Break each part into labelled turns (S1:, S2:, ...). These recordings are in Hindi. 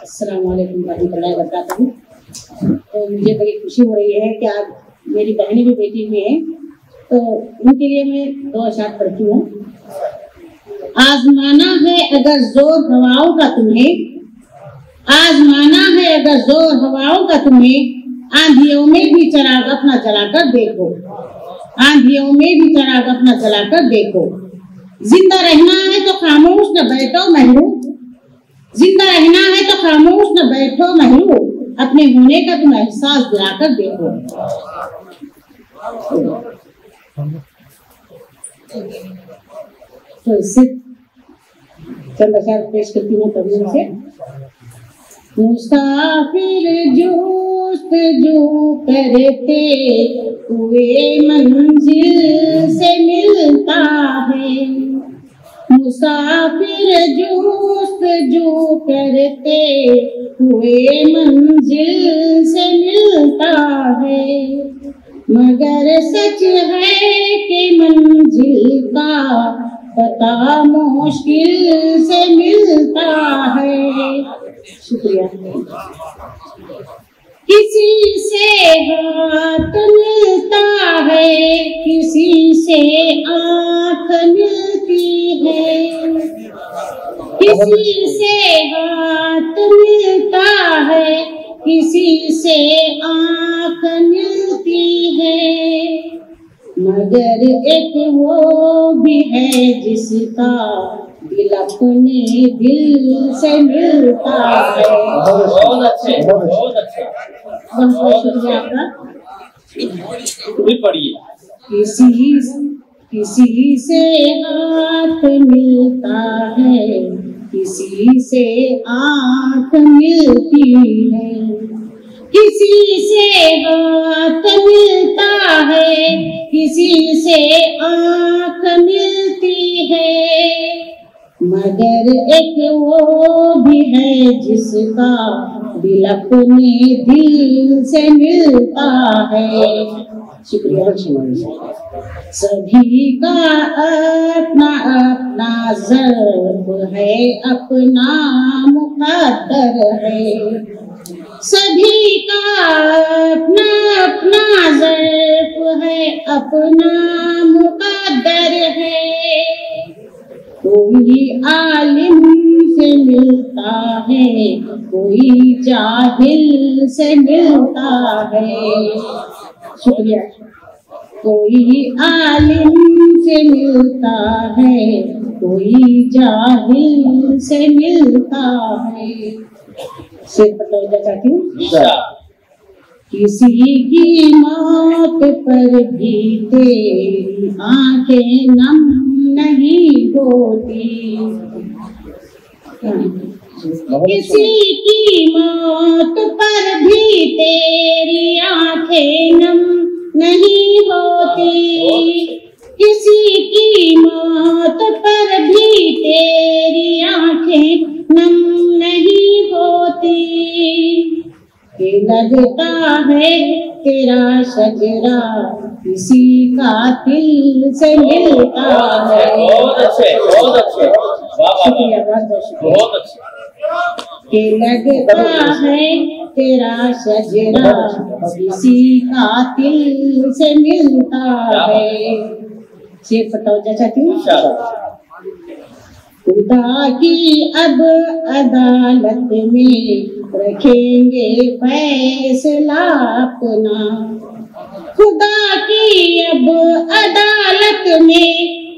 S1: अस्सलाम वालेकुम रहमतुल्लाहि व बरकातहू। तो मुझे बड़ी खुशी हो रही है कि आज मेरी बहनें भी बैठी हुई हैं, तो उनके लिए मैं 2 अशआर पढ़ती हूँ। आजमाना है अगर जोर हवाओं का तुम्हें, आजमाना है अगर जोर हवाओं का तुम्हें, आंधियों में भी चिराग अपना जलाकर देखो, आंधियों में भी चिराग अपना जलाकर देखो। जिंदा रहना है तो खामोश न बैठो महरू, जिंदा रहना है तो खामोश न बैठो महरू, अपने होने का तुम एहसास दिलाकर देखो। तो इससे चंद अशआर पेश करती हूँ तभी से। मुसाफिर जोस्तजू करते हुए मंजिल से मिलता है, मुसाफिर जोस्तजू करते हुए मंजिल से मिलता है, मगर सच है कि मंजिल का पता मुश्किल से मिलता है। शुक्रिया। किसी से हाथ मिलता है, किसी से आँख मिलती है, किसी से हाथ मिलता है, किसी से आँख मिलती है, मगर एक वो भी है जिसका दिल अपने दिल से मिलता है।
S2: बहुत अच्छे, बहुत अच्छे।
S1: बहुत शुक्रिया आपका।
S2: पढ़िए।
S1: किसी से हाथ मिलता है, किसी से आँख मिलती है, किसी से हाथ मिलता है, किसी से आँख मिलती है, मगर एक वो भी है जिसका दिल अपने दिल से मिलता है। शुक्रिया। सभी का अपना अपना ज़र्फ़ है, अपना मुक़द्दर है, सभी का अपना अपना ज़र्फ़ है, अपना मुक़द्दर है। कोई आलिम से मिलता है, कोई जाहिल से मिलता है। शुक्रिया। कोई आलिम से मिलता है, कोई जाहिल से मिलता है। शेर पर तवज्जो चाहती हूँ। किसी की मौत पर भी तेरी आंखें नम नहीं होती, किसी की मौत पर भी तेरी आंखें नम नहीं होती, किसी की मौत पर भी तेरी आंखें नम नहीं होती, कि लगता है तेरा शजरा किसी कातिल से मिलता है।
S2: बहुत अच्छे, बहुत अच्छे।
S1: शुक्रिया, बहुत शुक्रिया।
S2: बहुत अच्छे।
S1: कि लगता है तेरा शजरा किसी कातिल से मिलता है। शेर पर तवज्जो चाहती हूँ। खुदा की अब अदालत में रखेंगे फैसला अपना, खुदा की अब अदालत में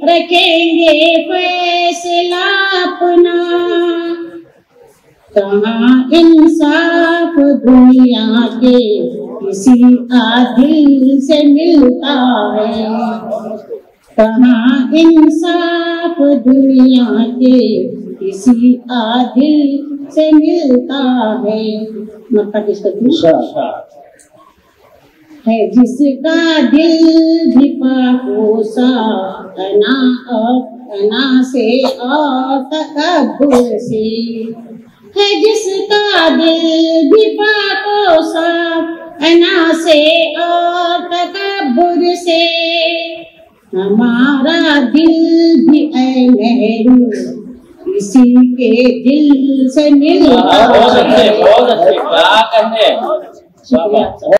S1: रखेंगे फैसला अपना। कहाँ इंसाफ दुनिया के किसी आदिल से मिलता है, कहाँ इंसाफ दुनिया के किसी आदिल से मिलता है। मक्का किसका है जिसका दिल भी पाकोसा अना से और तकब्बुर से, है जिसका दिल भी पाकोसा अना से और तकब्बुर से, हमारा दिल भी ऐ महरू किसी के दिल से मिल
S2: बहुत अच्छे, क्या कहते हैं।
S1: शुक्रिया।